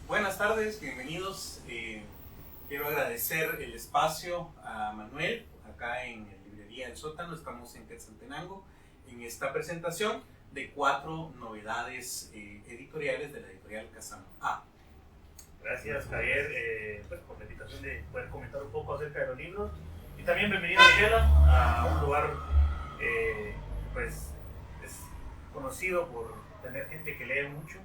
Buenas tardes, bienvenidos. Quiero agradecer el espacio a Manuel, acá en la librería El Sótano. Estamos en Quetzaltenango, en esta presentación de 4 novedades editoriales de la editorial Kazama A. Gracias, Javier, por la invitación de poder comentar un poco acerca de los libros. Y también bienvenido, Michela, a un lugar pues es conocido por tener gente que lee mucho,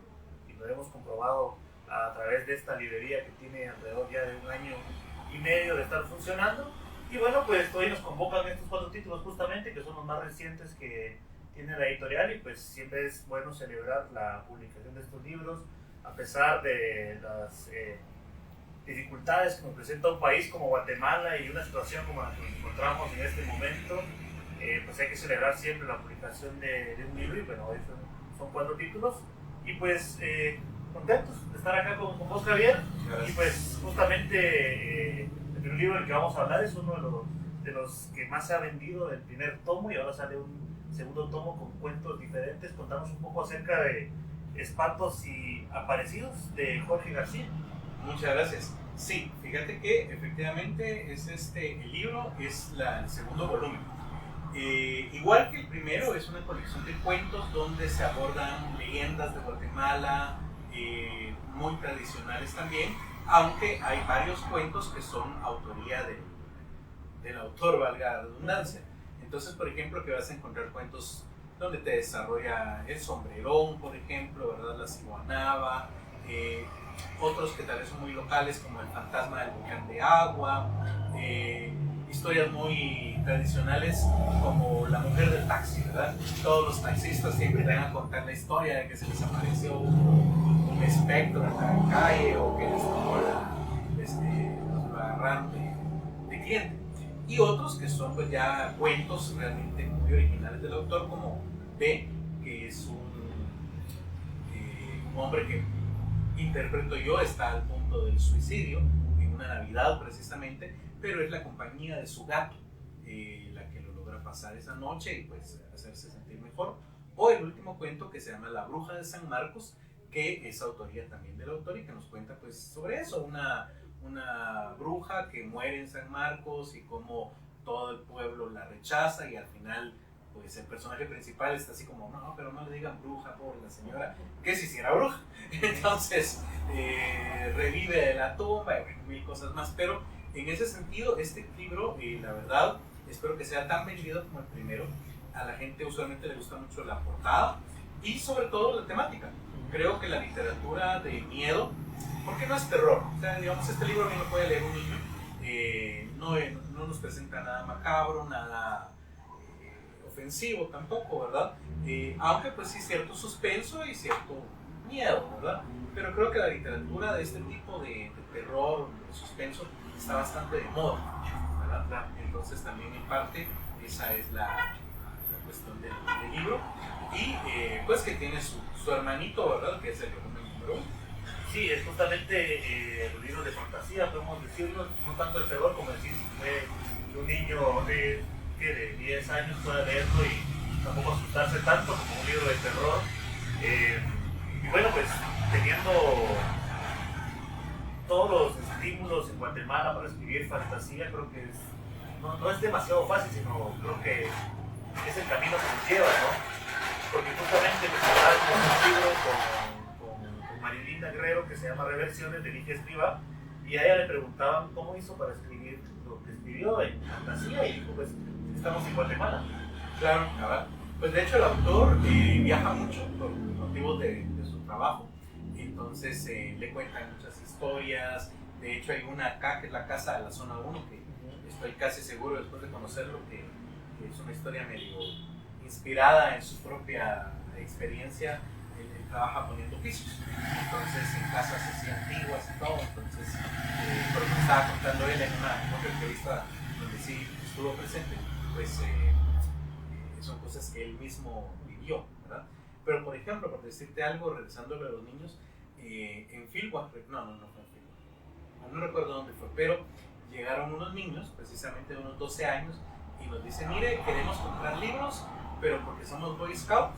y lo hemos comprobado a través de esta librería que tiene alrededor ya de 1 año y medio de estar funcionando. Y bueno, pues hoy nos convocan estos 4 títulos justamente, que son los más recientes que tiene la editorial, y pues siempre es bueno celebrar la publicación de estos libros, a pesar de las dificultades que nos presenta un país como Guatemala y una situación como la que nos encontramos en este momento. Pues hay que celebrar siempre la publicación de un libro, y bueno, hoy son 4 títulos, y pues contentos de estar acá con vos, Javier. Gracias. Y pues justamente el primer libro del que vamos a hablar es uno de los que más se ha vendido del primer tomo, y ahora sale un segundo tomo con cuentos diferentes. Contamos un poco acerca de Espantos y Aparecidos, de Jorge García. Muchas gracias. Sí, fíjate que efectivamente es el libro es el segundo volumen. Igual que el primero, es una colección de cuentos donde se abordan leyendas de Guatemala, muy tradicionales también, aunque hay varios cuentos que son autoría del autor, valga la redundancia. Entonces, por ejemplo, que vas a encontrar cuentos donde te desarrolla el sombrerón, por ejemplo, ¿verdad? La ciguanaba, otros que tal vez son muy locales, como el fantasma del volcán de agua, historias muy tradicionales como la mujer del taxi, ¿verdad? Todos los taxistas siempre te van a contar la historia de que se les apareció un espectro en la calle, o que les tomó los agarraron de cliente. Y otros que son pues ya cuentos realmente muy originales del autor, como B, que es un hombre que interpreto yo, está al punto del suicidio en una Navidad precisamente, pero es la compañía de su gato la que lo logra pasar esa noche y pues hacerse sentir mejor. O el último cuento, que se llama La Bruja de San Marcos, que es autoría también del autor y que nos cuenta pues sobre eso, una bruja que muere en San Marcos y cómo todo el pueblo la rechaza, y al final pues el personaje principal está así como, no, pero no le digan bruja por la señora, que si hiciera bruja. Entonces revive de la tumba y mil cosas más. Pero en ese sentido, este libro, la verdad, espero que sea tan vendido como el primero. A la gente usualmente le gusta mucho la portada y sobre todo la temática. Creo que la literatura de miedo, porque no es terror, o sea, digamos, este libro no lo puede leer un niño, no nos presenta nada macabro, nada ofensivo tampoco, ¿verdad? Aunque pues sí, cierto suspenso y cierto miedo, ¿verdad? Pero creo que la literatura de este tipo de terror, de suspenso, está bastante de moda, ¿verdad? Entonces también en parte esa es la cuestión del libro. Y pues que tiene su hermanito, ¿verdad? Que es el número 1. Sí, es justamente los libros de fantasía, podemos decirlo, no tanto el terror, como decir, un niño de 10 años pueda leerlo y tampoco asustarse tanto como un libro de terror. Y bueno, pues teniendo todos los estímulos en Guatemala para escribir fantasía, creo que no es demasiado fácil, sino creo que es el camino que nos lleva, ¿no? Porque justamente presentamos un libro con Marilinda Guerrero que se llama Reversiones, de Ligia Escrivá, y a ella le preguntaban cómo hizo para escribir lo que escribió en fantasía, y dijo, pues estamos en Guatemala. Claro, ¿verdad? Pues de hecho el autor viaja mucho por motivos de su trabajo, entonces le cuentan muchas historias. De hecho hay una acá que es la casa de la zona 1, que estoy casi seguro después de conocerlo que es una historia medio inspirada en su propia experiencia. Él trabaja poniendo pisos, entonces en casas así antiguas y todo. Entonces por lo que estaba contando él en una otra entrevista donde sí estuvo presente, pues son cosas que él mismo vivió, ¿verdad? Pero por ejemplo, por decirte algo, regresándolo a los niños, en Filwa, no fue en Filwa, no recuerdo dónde fue, pero llegaron unos niños, precisamente de unos 12 años, y nos dicen, mire, queremos comprar libros, pero porque somos Boy Scout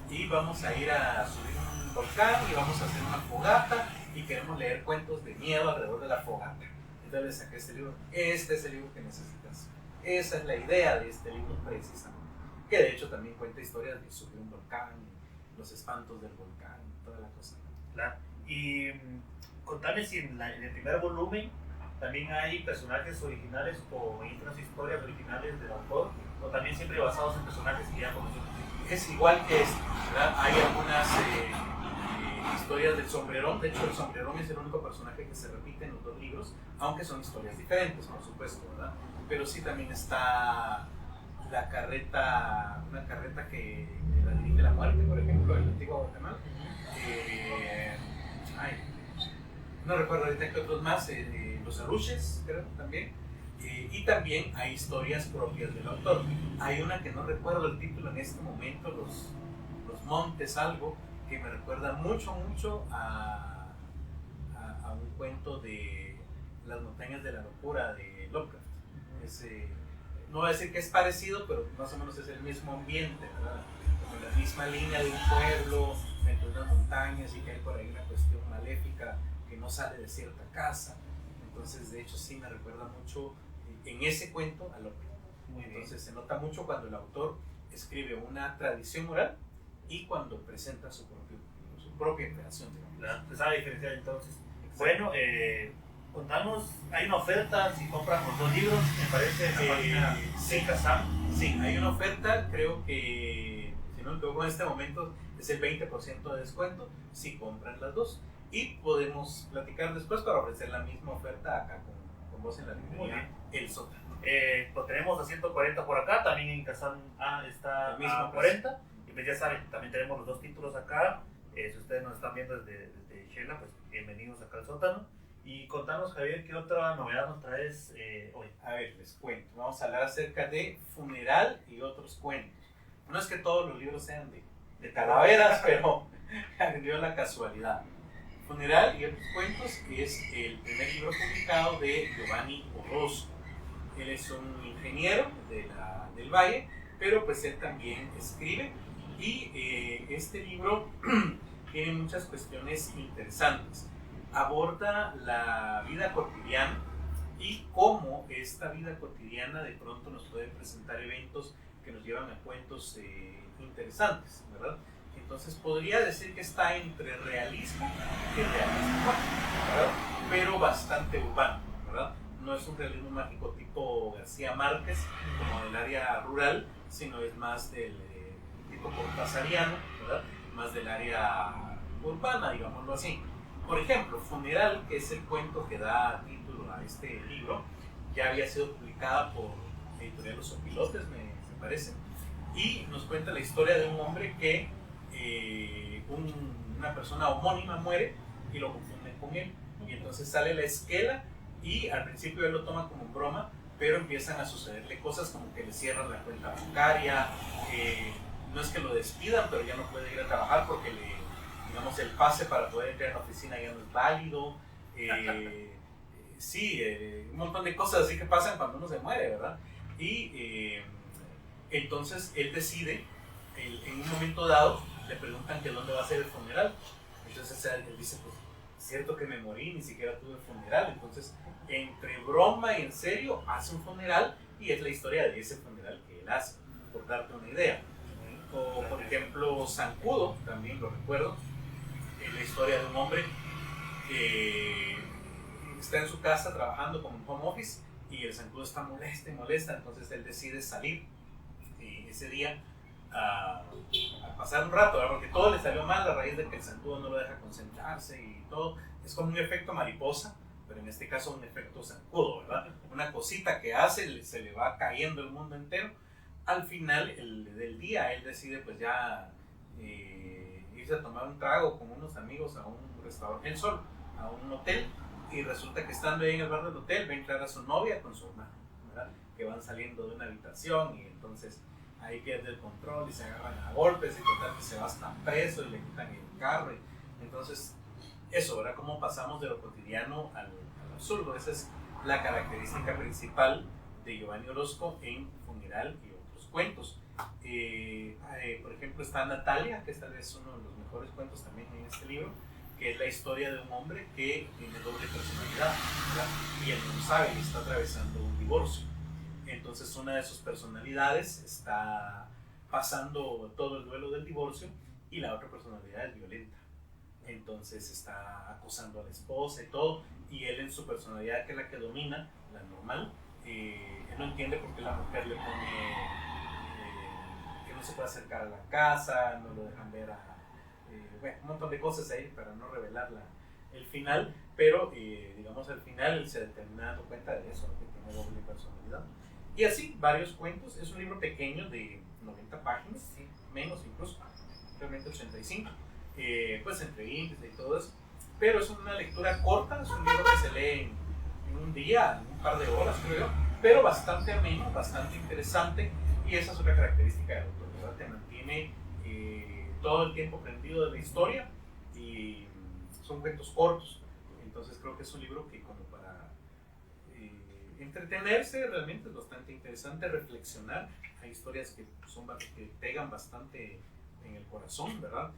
y vamos a ir a subir un volcán y vamos a hacer una fogata y queremos leer cuentos de miedo alrededor de la fogata. Entonces le saqué este libro. Este es el libro que necesitas. Esa es la idea de este libro precisamente. Que de hecho también cuenta historias de subir un volcán, los espantos del volcán, toda la cosa. Claro. Y contame si en el primer volumen también hay personajes originales o otras historias originales del autor, o también siempre basados en personajes que ya conocemos. Es igual que este, ¿verdad? Hay algunas historias del sombrerón. De hecho, el sombrerón es el único personaje que se repite en los dos libros, aunque son historias diferentes, por supuesto, ¿verdad? Pero sí también está la carreta, una carreta que la dirige la muerte, por ejemplo, en el antiguo Guatemala. No recuerdo ahorita que otros más, los aruches, creo, también. Y tambihay historias propias del autor. Hay una que no recuerdo el título en este momento, los Montes algo, que me recuerda mucho a un cuento de Las montañas de la locura de Lovecraft. No voy a decir que es parecido, pero más o menos es el mismo ambiente, ¿verdad? Como la misma línea de un pueblo, dentro de unas montañas, y que hay por ahí una cuestión maléfica que no sale de cierta casa. Entonces, de hecho, sí me recuerda mucho en ese cuento a Lovecraft. Entonces, se nota mucho cuando el autor escribe una tradición oral y cuando presenta su propia creación. Se sabe diferenciar entonces. Exacto. Bueno, contanos, hay una oferta si compran los dos libros, me parece, en la página sí, Kazam. Sí, hay una oferta, creo que, si no me equivoco en este momento, es el 20% de descuento si compran las dos. Y podemos platicar después para ofrecer la misma oferta acá con vos en la librería El Sótano. Lo tenemos a 140 por acá, también en Kazam está a 40. Y pues ya saben, también tenemos los dos títulos acá. Si ustedes nos están viendo desde Shela, pues bienvenidos acá al Sótano. Y contanos, Javier, ¿qué otra novedad nos traes hoy? A ver, les cuento. Vamos a hablar acerca de Funeral y otros cuentos. No es que todos los libros sean de calaveras, pero dio la casualidad. Funeral y otros cuentos es el primer libro publicado de Giovanni Orozco. Él es un ingeniero del Valle, pero pues él también escribe, y este libro tiene muchas cuestiones interesantes. Aborda la vida cotidiana y cómo esta vida cotidiana de pronto nos puede presentar eventos que nos llevan a cuentos interesantes, ¿verdad? Entonces podría decir que está entre realismo y realismo mágico, ¿verdad? Pero bastante urbano, ¿verdad? No es un realismo mágico tipo García Márquez, como del área rural, sino es más del tipo cortasariano, ¿verdad? Más del área urbana, digámoslo así. Por ejemplo, Funeral, que es el cuento que da título a este libro, ya había sido publicada por Editorial Los Opilotes, me parece, y nos cuenta la historia de un hombre que una persona homónima muere y lo confunden con él, y entonces sale la esquela, y al principio él lo toma como broma, pero empiezan a sucederle cosas como que le cierran la cuenta bancaria, no es que lo despidan, pero ya no puede ir a trabajar porque digamos, el pase para poder entrar a la oficina ya no es válido. Sí, un montón de cosas así que pasan cuando uno se muere, ¿verdad? Y entonces él decide, en un momento dado, le preguntan que dónde va a ser el funeral. Entonces él dice, pues, cierto que me morí, ni siquiera tuve funeral. Entonces, entre broma y en serio, hace un funeral, y es la historia de ese funeral que él hace, por darte una idea. O, por ejemplo, Zancudo, también lo recuerdo, es la historia de un hombre que está en su casa trabajando como un home office, y el zancudo está molesta, entonces él decide salir ese día a pasar un rato, ¿verdad? Porque todo le salió mal a raíz de que el zancudo no lo deja concentrarse y todo. Es como un efecto mariposa, pero en este caso un efecto zancudo, ¿verdad? Una cosita que hace, se le va cayendo el mundo entero. Al final del día él decide pues ya irse a tomar un trago con unos amigos a un restaurante, él solo, a un hotel, y resulta que estando ahí en el bar del hotel ve entrar a su novia con su hermano, ¿verdad? Que van saliendo de una habitación, y entonces ahí pierde el control y se agarran a golpes, y total que se va hasta preso y le quitan el carro. Entonces eso, ¿verdad? Cómo pasamos de lo cotidiano al absurdo. Esa es la característica principal de Giovanni Orozco en Funeral y otros cuentos. Por ejemplo, está Natalia, que esta vez es uno de los mejores cuentos también en este libro, que es la historia de un hombre que tiene doble personalidad, ¿verdad? Y él no sabe y está atravesando un divorcio. Entonces una de sus personalidades está pasando todo el duelo del divorcio y la otra personalidad es violenta. Entonces está acosando a la esposa y todo, y él en su personalidad, que es la que domina, la normal, él no entiende por qué la mujer le pone que no se puede acercar a la casa, no lo dejan ver bueno, un montón de cosas ahí para no revelar el final, pero digamos al final él se termina dando cuenta de eso, que tiene doble personalidad. Y así, varios cuentos. Es un libro pequeño de 90 páginas, sí, menos incluso, realmente 85, pues entre índices y todo eso, pero es una lectura corta, es un libro que se lee en un día, en un par de horas creo yo, pero bastante ameno, bastante interesante, y esa es otra característica del autor, ¿verdad? Te mantiene todo el tiempo prendido de la historia, y son cuentos cortos, entonces creo que es un libro que como para entretenerse realmente es bastante interesante, reflexionar. Hay historias que pegan bastante en el corazón, ¿verdad?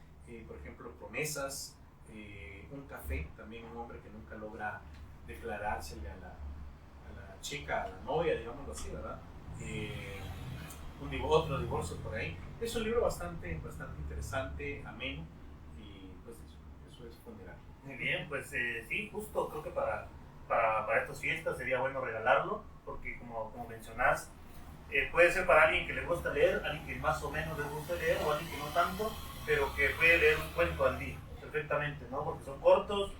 Por ejemplo, Promesas, Un café, también un hombre que nunca logra declarársele a la chica, a la novia, digámoslo así, ¿verdad? Otro divorcio por ahí. Es un libro bastante interesante, ameno, y pues eso es Funerario. Muy bien, pues sí, justo creo que para estas fiestas sería bueno regalarlo, porque como mencionás, puede ser para alguien que le gusta leer, alguien que más o menos le gusta leer, o alguien que no tanto, pero que puede leer un cuento al día, perfectamente, ¿no? Porque son cortos,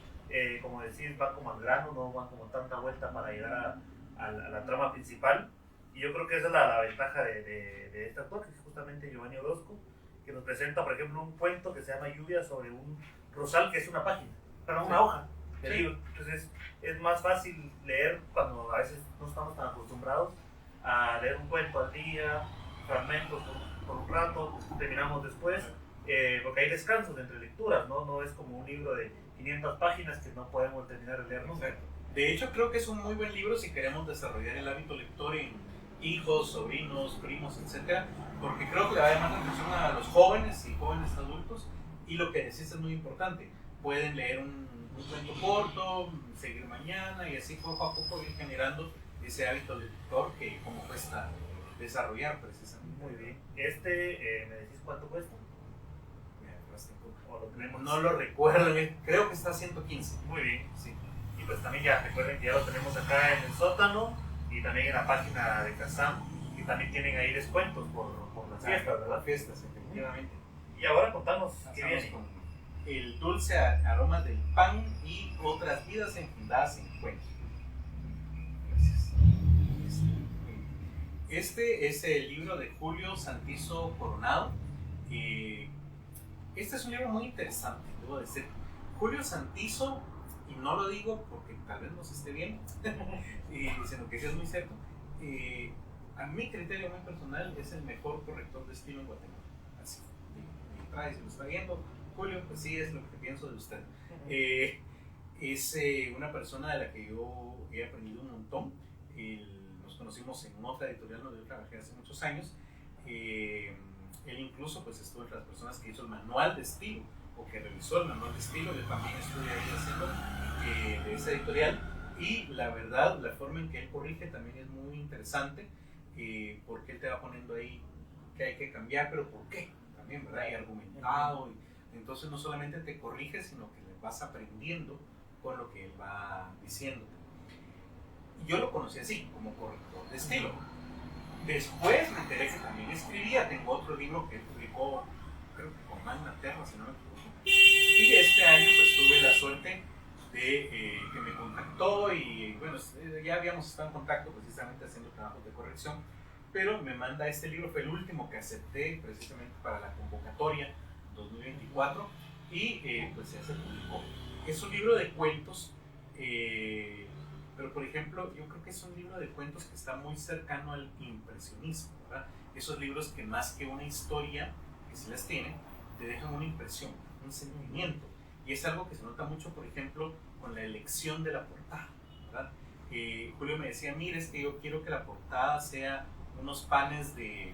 como decís, van como al grano, no van como tanta vuelta para llegar a la trama principal. Y yo creo que esa es la ventaja de este autor, que es justamente Giovanni Orozco, que nos presenta, por ejemplo, un cuento que se llama Lluvia sobre un rosal, que es una página, pero una hoja de libro. Entonces es más fácil leer cuando a veces no estamos tan acostumbrados a leer un cuento al día, fragmentos por un rato, terminamos después, porque hay descansos entre lecturas, ¿no? No es como un libro de 500 páginas que no podemos terminar de leer nunca. De hecho, creo que es un muy buen libro si queremos desarrollar el hábito lector en hijos, sobrinos, primos, etc. Porque creo que le va a llamar la atención a los jóvenes y jóvenes adultos. Y lo que decís es muy importante. Pueden leer un cuento corto, seguir mañana y así poco a poco ir generando ese hábito lector que como cuesta desarrollar precisamente. Muy bien. ¿Me decís cuánto cuesta? ¿O lo tenemos? No lo recuerdo, creo que está a 115. Muy bien, sí. Y pues también ya recuerden que ya lo tenemos acá en el sótano y también en la página de Kazam, y también tienen ahí descuentos por las fiestas, ¿verdad? Fiestas, efectivamente. Y ahora contanos qué viene. Con el dulce aroma del pan y otras vidas enfundadas en cuentos. Gracias. Este es el libro de Julio Santiso Coronado. Este es un libro muy interesante, debo decir. Julio Santiso, y no lo digo porque tal vez no se esté bien, sino que sí es muy cierto, a mi criterio muy personal es el mejor corrector de estilo en Guatemala. Así, si lo está viendo, Julio, pues sí, es lo que pienso de usted. Es una persona de la que yo he aprendido un montón. Nos conocimos en otra editorial donde yo trabajé hace muchos años. Él incluso pues estuvo entre las personas que hizo el manual de estilo, o que revisó el manual de estilo. Yo también estuve ahí haciendo de esa editorial, y la verdad, la forma en que él corrige también es muy interesante, porque él te va poniendo ahí que hay que cambiar, pero ¿por qué? También, ¿verdad? Y argumentado, y entonces no solamente te corrige, sino que le vas aprendiendo con lo que él va diciéndote. Yo lo conocí así, como corrector de estilo. Después me enteré que también escribía. Tengo otro libro que él publicó, creo que con Magna Terra, si no me equivoco. Y este año pues tuve la suerte de que me contactó, y bueno, ya habíamos estado en contacto precisamente haciendo trabajos de corrección, pero me manda este libro. Fue el último que acepté precisamente para la convocatoria 2024, y pues ya se publicó. Es un libro de cuentos, pero por ejemplo yo creo que es un libro de cuentos que está muy cercano al impresionismo, ¿verdad? Esos libros que más que una historia, que sí las tienen, te dejan una impresión, un sentimiento, y es algo que se nota mucho, por ejemplo, con la elección de la portada, ¿verdad? Julio me decía, mire, es que yo quiero que la portada sea unos panes de...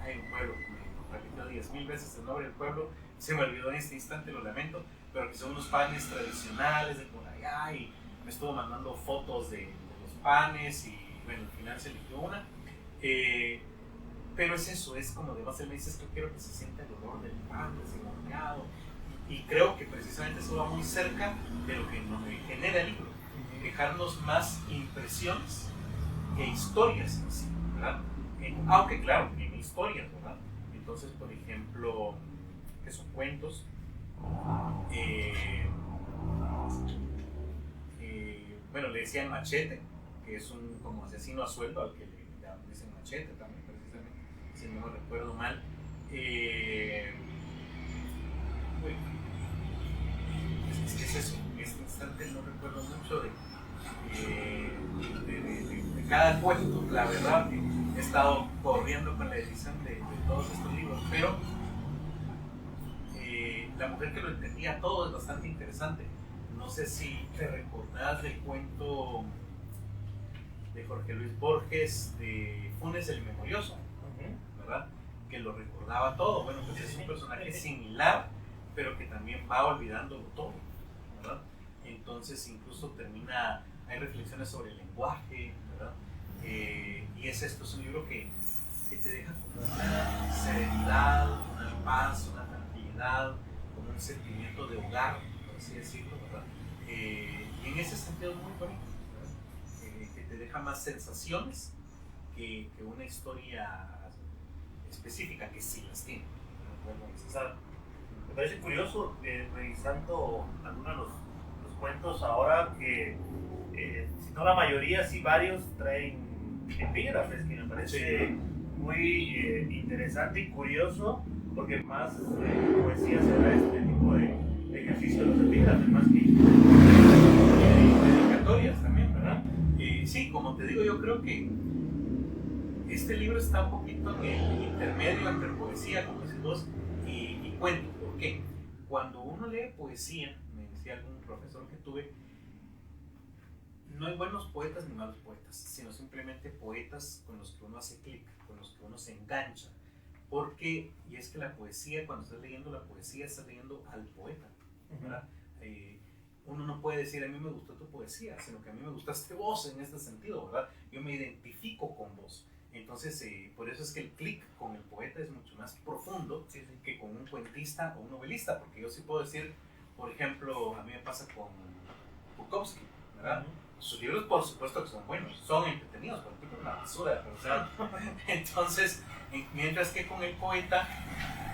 Hay un pueblo repitió 10.000 veces el nombre del pueblo, se me olvidó en este instante, lo lamento, pero que son unos panes tradicionales de por allá, y me estuvo mandando fotos de los panes, y bueno, al final se eligió una. Pero es eso, es como además él me dice, es que quiero que se sienta el olor del pan recién horneado, y creo que precisamente eso va muy cerca de lo que nos genera el libro, dejarnos más impresiones que historias en sí, ¿verdad? Aunque claro, tiene historias, ¿verdad? Entonces, por ejemplo, que son cuentos, bueno, le decían Machete, que es un como asesino a sueldo al que le dicen Machete también, precisamente, si no me recuerdo mal. Es eso, en este instante no recuerdo mucho de cada cuento, la verdad que he estado corriendo con la edición de todos estos libros, pero La mujer que lo entendía todo es bastante interesante. No sé si te recordás del cuento de Jorge Luis Borges de Funes el Memorioso, ¿verdad? Que lo recordaba todo. Bueno, pues es un personaje similar, pero que también va olvidándolo todo, ¿verdad? Entonces incluso hay reflexiones sobre el lenguaje, ¿verdad? Y es un libro que te deja como una serenidad, una paz, una tranquilidad, como un sentimiento de hogar, por así decirlo, ¿verdad? Y en ese sentido es muy bonito, ¿verdad? Que te deja más sensaciones que una historia específica, que sí las tiene. Me parece curioso, revisando algunos de los cuentos ahora, que si no la mayoría, sí varios traen epígrafes, que me parece muy interesante y curioso, porque más poesía se da este tipo de ejercicio de los epígrafes, más que dedicatorias también, ¿verdad? Sí, como te digo, yo creo que este libro está un poquito en el intermedio entre poesía, como decís vos, y cuento. ¿Por qué? Cuando uno lee poesía, me decía algún profesor que tuve, no hay buenos poetas ni malos poetas, sino simplemente poetas con los que uno hace clic, con los que uno se engancha. Porque, y es que la poesía, cuando estás leyendo la poesía, estás leyendo al poeta, ¿verdad? Uno no puede decir, a mí me gustó tu poesía, sino que a mí me gustaste vos en este sentido, ¿verdad? Yo me identifico con vos. Entonces, por eso es que el clic con el poeta es mucho más profundo que con un cuentista o un novelista, porque yo sí puedo decir, por ejemplo, a mí me pasa con Bukowski, ¿verdad? Sus libros, por supuesto que son buenos, son entretenidos, pero es una basura de persona. Entonces, mientras que con el poeta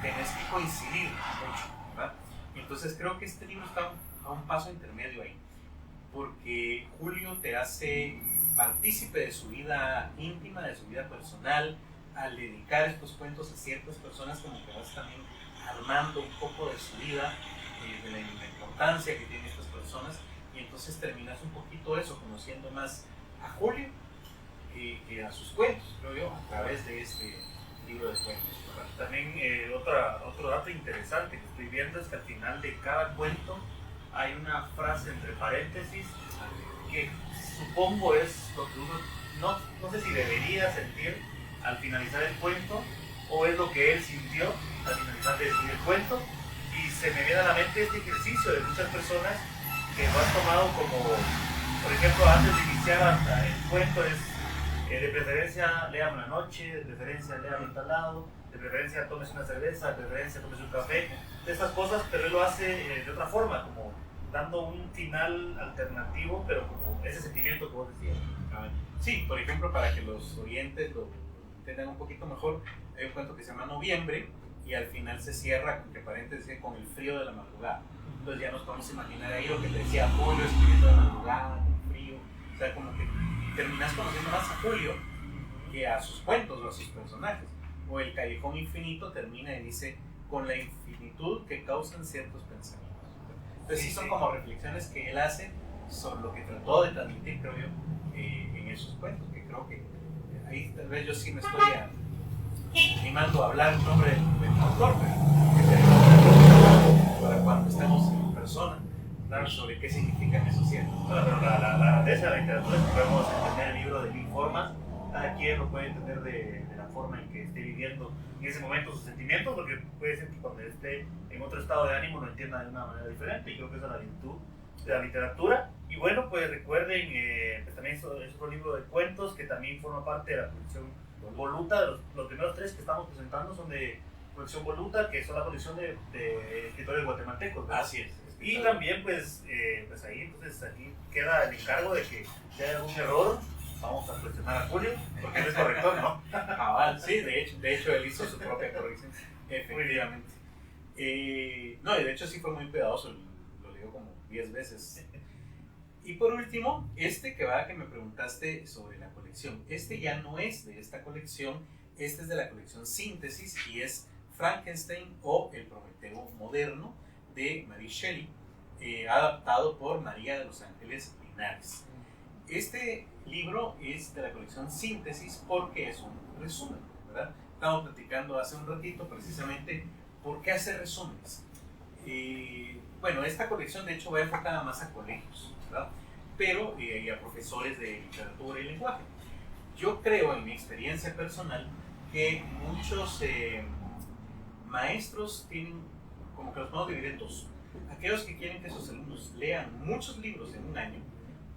tenés que coincidir mucho, ¿verdad? Entonces creo que este libro está a un paso intermedio ahí, porque Julio te hace partícipe de su vida íntima, de su vida personal, al dedicar estos cuentos a ciertas personas, como que vas también armando un poco de su vida, de la importancia que tienen estas personas, y entonces terminas un poquito eso, conociendo más a Julio que a sus cuentos, creo yo, a través de este libro de cuentos, ¿verdad? También otro dato interesante que estoy viendo es que al final de cada cuento hay una frase entre paréntesis que supongo es lo que uno no sé si debería sentir al finalizar el cuento, o es lo que él sintió al finalizar de el cuento, y se me viene a la mente este ejercicio de muchas personas que lo han tomado como, por ejemplo, antes de iniciar el cuento es de preferencia léame la noche, de preferencia léame tal lado, de preferencia tomes una cerveza, de preferencia tomes un café, de estas cosas, pero él lo hace de otra forma, como dando un final alternativo, pero como ese sentimiento que vos decías. Sí, por ejemplo, para que los oyentes lo entiendan un poquito mejor, hay un cuento que se llama Noviembre, y al final se cierra, entre paréntesis, con el frío de la madrugada. Entonces ya nos podemos imaginar ahí lo que te decía Julio escribiendo de madrugada, con frío, o sea, como que terminas conociendo más a Julio que a sus cuentos o a sus personajes. O el Callejón Infinito termina y dice, con la infinitud que causan ciertos pensamientos. Entonces sí son como reflexiones que él hace sobre lo que trató de transmitir, creo yo, en esos cuentos, que creo que ahí tal vez yo sí me estoy animando a hablar en nombre del autor, pero para cuando estamos en persona, hablar sobre qué significan esos ciertos. Bueno, pero la grandeza de la literatura es que podemos entender el libro de mil formas, cada quien lo puede entender de la forma en que esté viviendo en ese momento sus sentimientos, porque puede ser que cuando esté en otro estado de ánimo lo entienda de una manera diferente, y creo que esa es la virtud de la literatura. Y bueno, pues recuerden, pues también es otro libro de cuentos que también forma parte de la colección Voluta. Los primeros 3 que estamos presentando son de colección Voluta, que son la colección de escritores guatemaltecos, ¿verdad? Así es. Y también pues ahí, entonces aquí queda el encargo de que si hay algún error, vamos a cuestionar a Julio, porque él es corrector, ¿no? Sí, de hecho él hizo su propia corrección, efectivamente. No, y de hecho sí fue muy cuidadoso, lo leo como 10 veces. Y por último, que me preguntaste sobre la colección, ya no es de esta colección, es de la colección Síntesis, y es Frankenstein o El Prometeo Moderno de Mary Shelley, adaptado por María de los Ángeles Linares. Este libro es de la colección Síntesis porque es un resumen, ¿verdad? Estamos platicando hace un ratito precisamente por qué hacer resúmenes. Bueno, esta colección de hecho va enfocada más a colegios, ¿verdad? Pero y a profesores de literatura y lenguaje. Yo creo, en mi experiencia personal, que muchos maestros tienen, como que los podemos dividir en dos. Aquellos que quieren que sus alumnos lean muchos libros en un año,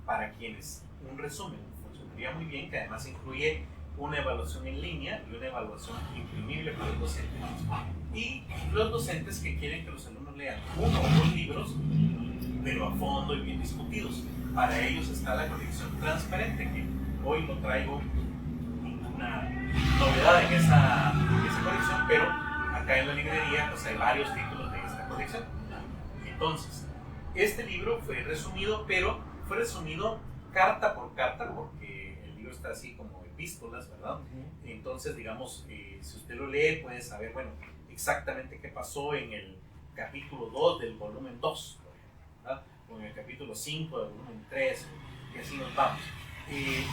para quienes un resumen funcionaría muy bien, que además incluye una evaluación en línea y una evaluación imprimible para el docente. Y los docentes que quieren que los alumnos lean 1 o 2 libros, pero a fondo y bien discutidos. Para ellos está la colección Transparente, que hoy no traigo ninguna novedad en esa colección, pero acá en la librería pues hay varios títulos de esta colección. Entonces, este libro fue resumido, pero fue resumido carta por carta, porque el libro está así como epístolas, ¿verdad? Entonces, digamos, si usted lo lee, puede saber, bueno, exactamente qué pasó en el capítulo 2 del volumen 2, ¿verdad? O en el capítulo 5 del volumen 3, y así nos vamos.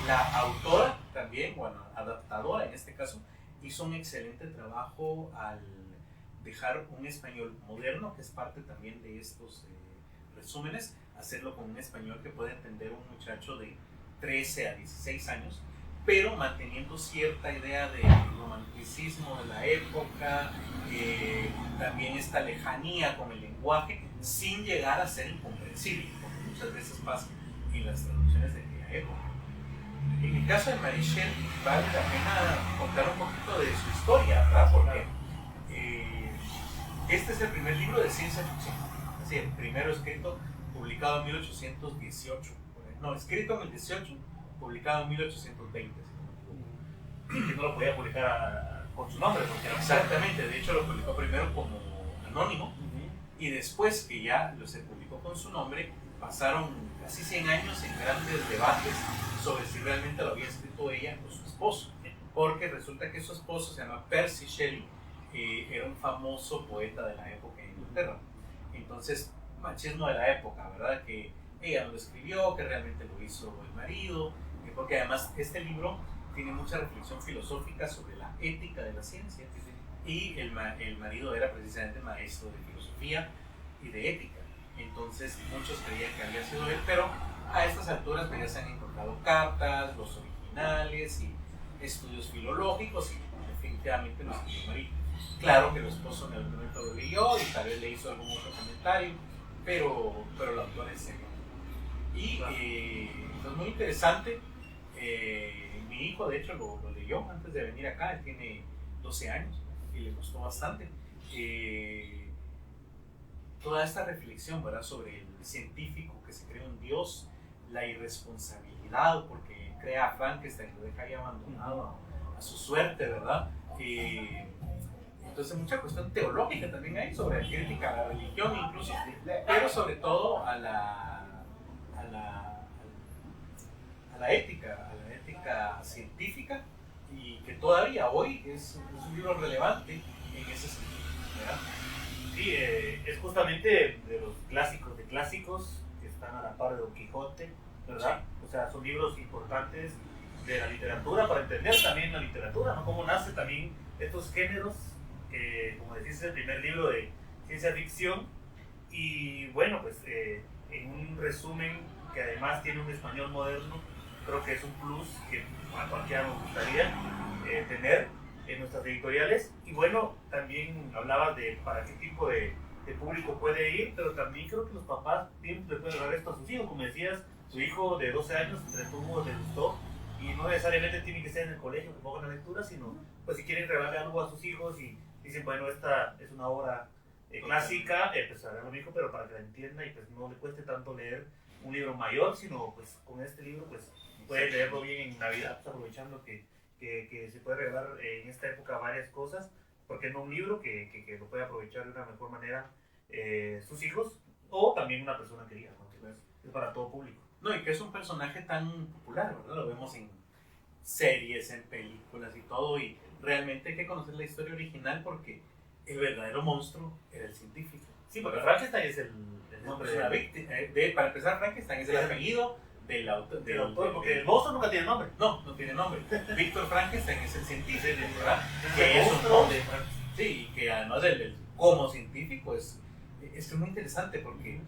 La autora también, bueno, adaptadora en este caso, hizo un excelente trabajo al dejar un español moderno, que es parte también de estos resúmenes, hacerlo con un español que puede entender un muchacho de 13 a 16 años, pero manteniendo cierta idea de romanticismo de la época, también esta lejanía con el lenguaje, sin llegar a ser incomprensible, como muchas veces pasa en las traducciones de aquella época. En el caso de Mary Shelley, vale la pena contar un poquito de su historia, ¿verdad? Porque este es el primer libro de ciencia ficción, es decir, el primero escrito, publicado en 1818, no, escrito en el 18, publicado en 1820. Que no lo podía publicar con su nombre, porque exactamente, de hecho lo publicó primero como anónimo, y después que ya se publicó con su nombre, pasaron casi 100 años en grandes debates sobre si realmente lo había escrito ella o su esposo, porque resulta que su esposo se llama Percy Shelley, era un famoso poeta de la época en Inglaterra. Entonces, machismo de la época, ¿verdad? Que ella no lo escribió, que realmente lo hizo el marido, porque además este libro tiene mucha reflexión filosófica sobre la ética de la ciencia, y el marido era precisamente maestro de filosofía y de ética. Entonces muchos creían que había sido él, pero a estas alturas pues, ya se han encontrado cartas, los originales y estudios filológicos, y definitivamente lo escribió el marido. Claro que el esposo en algún momento lo leyó y tal vez le hizo algún otro comentario, pero el autor es él. Y es muy interesante. Mi hijo de hecho lo leyó antes de venir acá, él tiene 12 años y le gustó bastante. Toda esta reflexión, ¿verdad?, sobre el científico que se cree un dios, la irresponsabilidad porque crea a Frankenstein, lo deja ahí abandonado a su suerte, ¿verdad? Entonces mucha cuestión teológica también hay sobre la crítica a la religión incluso, pero sobre todo a la ética, científica, y que todavía hoy es un libro relevante en ese sentido, ¿verdad? Sí, es justamente de los clásicos de clásicos que están a la par de Don Quijote, ¿verdad? Sí. O sea, son libros importantes de la literatura para entender también la literatura, ¿no? Cómo nace también estos géneros, que como decís es el primer libro de ciencia ficción, y bueno, pues en un resumen que además tiene un español moderno, creo que es un plus que a cualquiera nos gustaría tener en nuestras editoriales. Y bueno, también hablabas de para qué tipo de público puede ir, pero también creo que los papás bien le pueden dar esto a sus hijos. Como decías, su hijo de 12 años se entretuvo, le gustó, y no necesariamente tiene que ser en el colegio que pongan la lectura, sino pues si quieren regalarle algo a sus hijos y dicen, bueno, esta es una obra clásica, pues regalarlo a mi hijo, pero para que la entienda y pues no le cueste tanto leer un libro mayor, sino pues con este libro pues puede leerlo bien en Navidad, pues, aprovechando que se puede regalar en esta época varias cosas, porque no un libro que lo puede aprovechar de una mejor manera sus hijos o también una persona querida, ¿no? Que es para todo público. No, y que es un personaje tan popular, ¿verdad? Lo vemos en series, en películas y todo, y realmente hay que conocer la historia original porque el verdadero monstruo era el científico. Sí, porque Frankenstein es el nombre de la víctima. Para empezar, Frankenstein es el apellido del autor, porque el monstruo nunca tiene nombre. No tiene nombre. Víctor Frankenstein es el científico, ¿verdad? Que es un nombre. Sí, que además como científico es muy interesante porque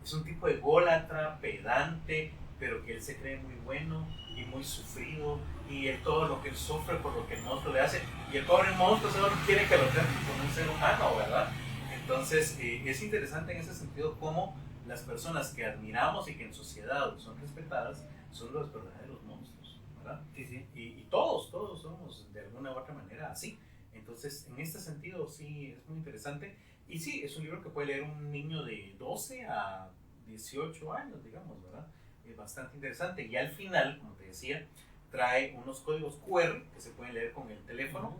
es un tipo ególatra, pedante, pero que él se cree muy bueno y muy sufrido, y todo lo que él sufre por lo que el monstruo le hace, y el pobre monstruo solo quiere que lo traten como un ser humano, ¿verdad? Entonces es interesante en ese sentido cómo las personas que admiramos y que en sociedad son respetadas son los verdaderos monstruos, ¿verdad? Sí. Y todos somos de alguna u otra manera así. Entonces, en este sentido sí es muy interesante. Y sí, es un libro que puede leer un niño de 12 a 18 años, digamos, ¿verdad? Es bastante interesante. Y al final, como te decía, trae unos códigos QR que se pueden leer con el teléfono,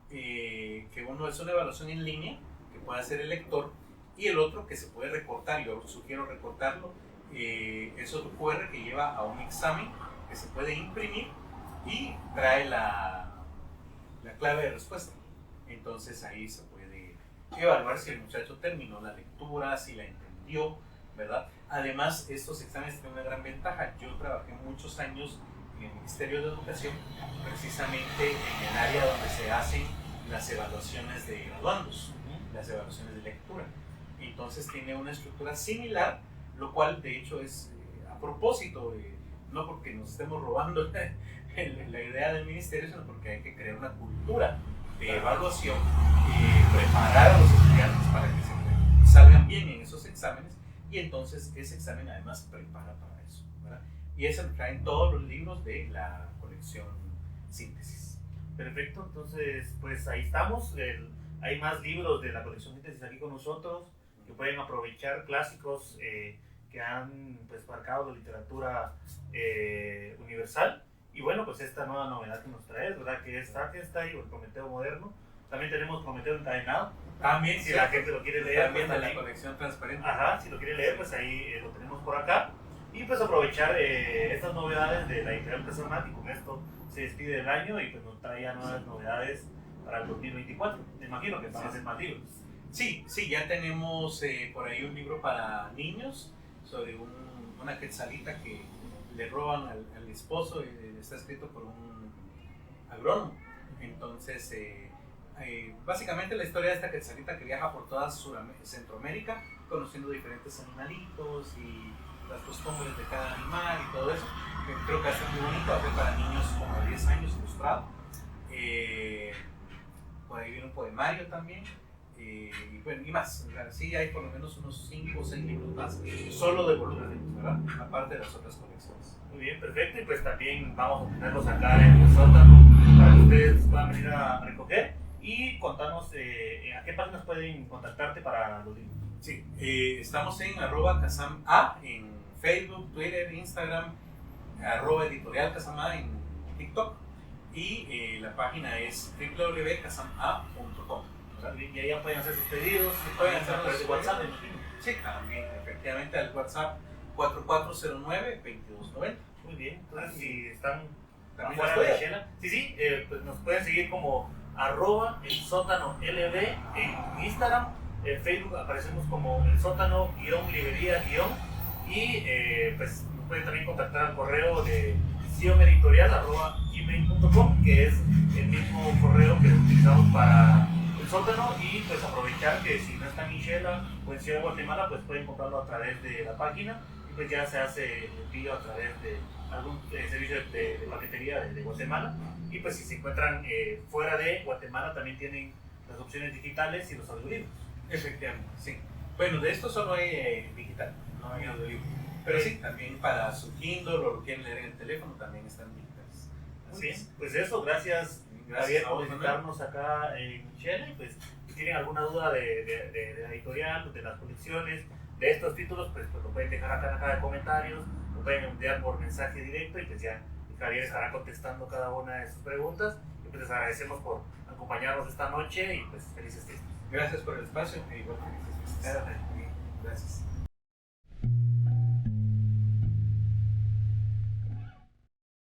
que uno es una evaluación en línea que puede hacer el lector, y el otro que se puede recortar. Yo sugiero recortarlo. Es otro QR que lleva a un examen que se puede imprimir y trae la clave de respuesta. Entonces ahí se puede evaluar si el muchacho terminó la lectura, si la entendió, ¿verdad? Además, estos exámenes tienen una gran ventaja. Yo trabajé muchos años en el Ministerio de Educación, precisamente en el área donde se hacen las evaluaciones de graduandos, las evaluaciones de lectura. Entonces tiene una estructura similar, lo cual de hecho es a propósito, no porque nos estemos robando la idea del ministerio, sino porque hay que crear una cultura de evaluación, preparar a los estudiantes para que salgan bien en esos exámenes, y entonces ese examen además prepara para eso, ¿verdad? Y eso lo traen todos los libros de la colección Síntesis. Perfecto, entonces pues ahí estamos. Hay más libros de la colección Síntesis aquí con nosotros que pueden aprovechar, clásicos que han pues marcado la literatura universal. Y bueno, pues esta nueva novedad que nos traes, ¿verdad? Que es Frankenstein o el Prometeo moderno. También tenemos Prometeo encadenado. También, si la gente lo quiere leer. También pues, de la colección transparente. Ajá, si lo quiere leer, pues ahí lo tenemos por acá. Y pues aprovechar estas novedades de la editorial Casamá, y con esto se despide el año y pues nos trae ya nuevas novedades para el 2024. Me imagino que van a ser más libros. Sí, ya tenemos por ahí un libro para niños sobre una quetzalita que le roban al esposo, y está escrito por un agrónomo. Entonces, básicamente la historia de esta quetzalita que viaja por toda Centroamérica, conociendo diferentes animalitos y las costumbres de cada animal y todo eso. Creo que está muy bonito, va a ser para niños como de 10 años ilustrado. Por ahí viene un poemario también. Y bueno, y más, sí hay por lo menos unos 5 o 6 libros más, solo de volúmenes, ¿verdad? Aparte de las otras colecciones. Muy bien, perfecto, y pues también vamos a tenerlos acá en el sótano para que ustedes puedan venir a recoger y contarnos a qué páginas pueden contactarte para los libros. Sí, estamos en @casama en Facebook, Twitter, Instagram, @editorialcasama en TikTok, y la página es www.casama.com. Y ahí ya pueden hacer sus pedidos, pueden hacer a través de WhatsApp. Sí, también, efectivamente, al WhatsApp 4409-2290. Muy bien, entonces si están también afuera de Shela, pues nos pueden seguir como @elsótanolb en Instagram. En Facebook aparecemos como el sótano-librería- y pues nos pueden también contactar al correo de sioneditorial@gmail.com, que es el mismo correo que utilizamos para el sótano, y pues aprovechar que si no están en Shela o en Ciudad de Guatemala, pues pueden comprarlo a través de la página, y pues ya se hace el envío a través de algún servicio de paquetería de Guatemala. Y pues si se encuentran fuera de Guatemala también tienen las opciones digitales y los audiolibros. Efectivamente, sí. Bueno, de esto solo hay digital, no hay audiolibro. Pero sí, también para su Kindle o lo quieren leer en el teléfono también están digitales. Así es. Pues eso, gracias Javier a por vos, visitarnos acá en Chile. Pues si tienen alguna duda de la editorial, de las colecciones, de estos títulos, pues lo pueden dejar acá en la caja de comentarios, lo pueden enviar por mensaje directo y pues ya Javier estará contestando cada una de sus preguntas. Y pues les agradecemos por acompañarnos esta noche y pues felices fiestas. Gracias por el espacio e igual felices fiestas. Gracias. Gracias.